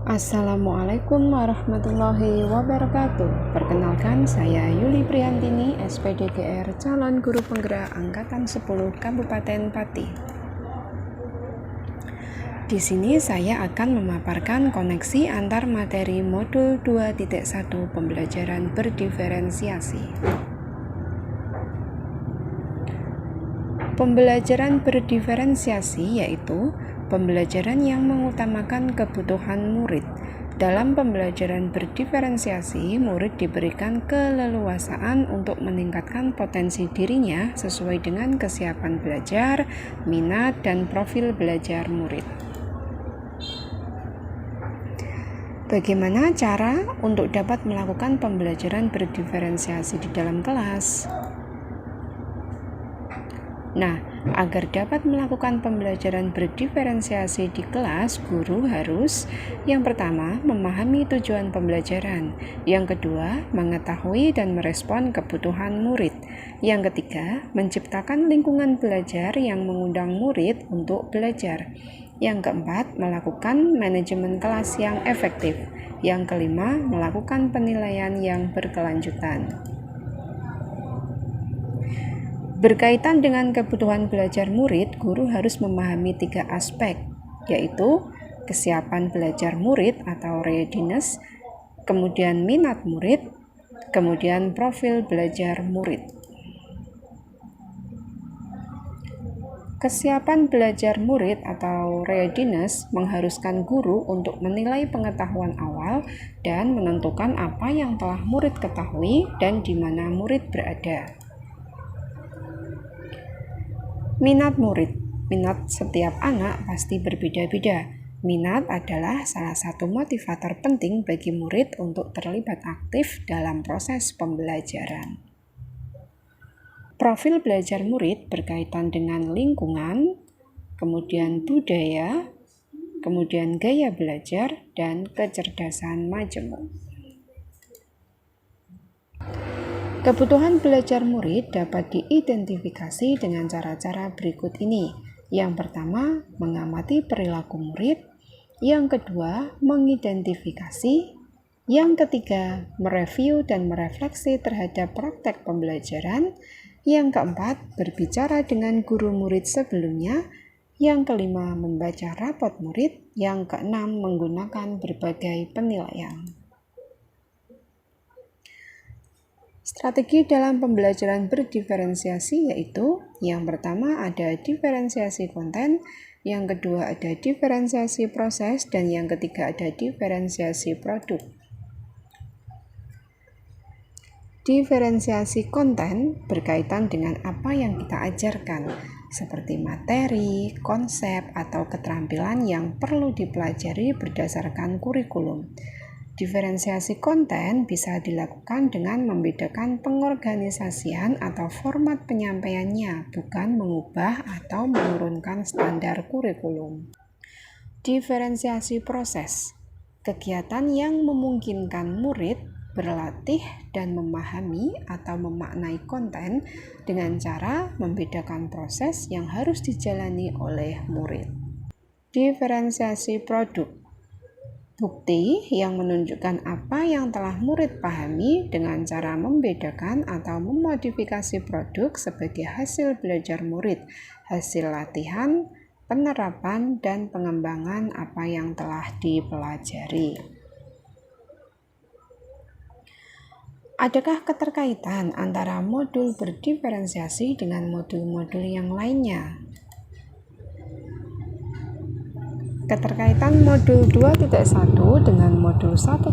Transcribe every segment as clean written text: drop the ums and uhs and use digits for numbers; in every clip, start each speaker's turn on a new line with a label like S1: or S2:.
S1: Assalamualaikum warahmatullahi wabarakatuh. Perkenalkan, saya Yuli Priantini, SPDGR, calon guru penggerak Angkatan 10 Kabupaten Pati. Di sini saya akan memaparkan koneksi antar materi modul 2.1 pembelajaran berdiferensiasi. Pembelajaran berdiferensiasi yaitu pembelajaran yang mengutamakan kebutuhan murid. Dalam pembelajaran berdiferensiasi, murid diberikan keleluasaan untuk meningkatkan potensi dirinya sesuai dengan kesiapan belajar, minat, dan profil belajar murid. Bagaimana cara untuk dapat melakukan pembelajaran berdiferensiasi di dalam kelas? Nah, agar dapat melakukan pembelajaran berdiferensiasi di kelas, guru harus yang pertama, memahami tujuan pembelajaran, yang kedua, mengetahui dan merespon kebutuhan murid, yang ketiga, menciptakan lingkungan belajar yang mengundang murid untuk belajar, yang keempat, melakukan manajemen kelas yang efektif, yang kelima, melakukan penilaian yang berkelanjutan. Berkaitan dengan kebutuhan belajar murid, guru harus memahami 3 aspek, yaitu kesiapan belajar murid atau readiness, kemudian minat murid, kemudian profil belajar murid. Kesiapan belajar murid atau readiness mengharuskan guru untuk menilai pengetahuan awal dan menentukan apa yang telah murid ketahui dan di mana murid berada. Minat murid. Minat setiap anak pasti berbeda-beda. Minat adalah salah satu motivator penting bagi murid untuk terlibat aktif dalam proses pembelajaran. Profil belajar murid berkaitan dengan lingkungan, kemudian budaya, kemudian gaya belajar, dan kecerdasan majemuk. Kebutuhan belajar murid dapat diidentifikasi dengan cara-cara berikut ini. Yang pertama, mengamati perilaku murid. Yang kedua, mengidentifikasi. Yang ketiga, mereview dan merefleksi terhadap praktek pembelajaran. Yang keempat, berbicara dengan guru murid sebelumnya. Yang kelima, membaca rapot murid. Yang keenam, menggunakan berbagai penilaian. Strategi dalam pembelajaran berdiferensiasi yaitu yang pertama ada diferensiasi konten, yang kedua ada diferensiasi proses, dan yang ketiga ada diferensiasi produk. Diferensiasi konten berkaitan dengan apa yang kita ajarkan, seperti materi, konsep, atau keterampilan yang perlu dipelajari berdasarkan kurikulum. Diferensiasi konten bisa dilakukan dengan membedakan pengorganisasian atau format penyampaiannya, bukan mengubah atau menurunkan standar kurikulum. Diferensiasi proses, kegiatan yang memungkinkan murid berlatih dan memahami atau memaknai konten dengan cara membedakan proses yang harus dijalani oleh murid. Diferensiasi produk, bukti yang menunjukkan apa yang telah murid pahami dengan cara membedakan atau memodifikasi produk sebagai hasil belajar murid, hasil latihan, penerapan, dan pengembangan apa yang telah dipelajari. Adakah keterkaitan antara modul berdiferensiasi dengan modul-modul yang lainnya? Keterkaitan modul 2.1 dengan modul 1.1,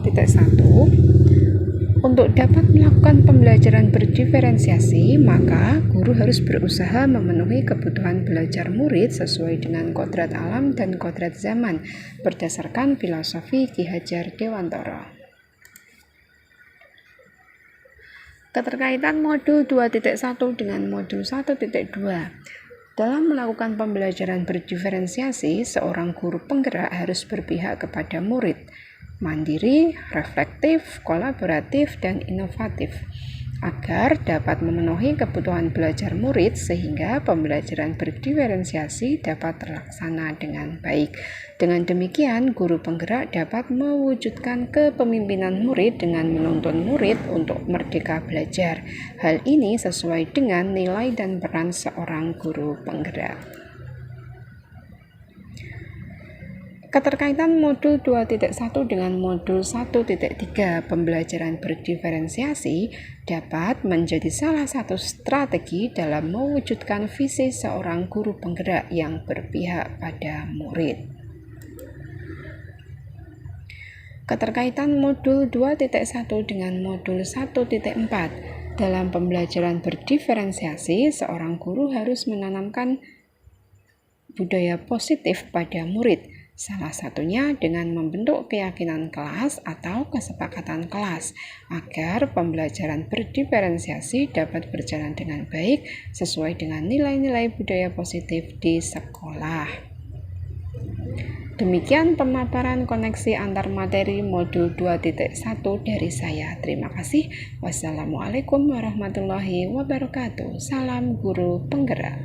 S1: untuk dapat melakukan pembelajaran berdiferensiasi, maka guru harus berusaha memenuhi kebutuhan belajar murid sesuai dengan kodrat alam dan kodrat zaman berdasarkan filosofi Ki Hajar Dewantara. Keterkaitan modul 2.1 dengan modul 1.2. Dalam melakukan pembelajaran berdiferensiasi, seorang guru penggerak harus berpihak kepada murid, mandiri, reflektif, kolaboratif, dan inovatif. agar dapat memenuhi kebutuhan belajar murid sehingga pembelajaran berdiferensiasi dapat terlaksana dengan baik. Dengan demikian, guru penggerak dapat mewujudkan kepemimpinan murid dengan menuntun murid untuk merdeka belajar. Hal ini sesuai dengan nilai dan peran seorang guru penggerak. Keterkaitan modul 2.1 dengan modul 1.3 pembelajaran berdiferensiasi dapat menjadi salah satu strategi dalam mewujudkan visi seorang guru penggerak yang berpihak pada murid. Keterkaitan modul 2.1 dengan modul 1.4 dalam pembelajaran berdiferensiasi, seorang guru harus menanamkan budaya positif pada murid. Salah satunya dengan membentuk keyakinan kelas atau kesepakatan kelas agar pembelajaran berdiferensiasi dapat berjalan dengan baik sesuai dengan nilai-nilai budaya positif di sekolah. Demikian pemaparan koneksi antar materi modul 2.1 dari saya. Terima kasih. Wassalamualaikum warahmatullahi wabarakatuh. Salam guru penggerak.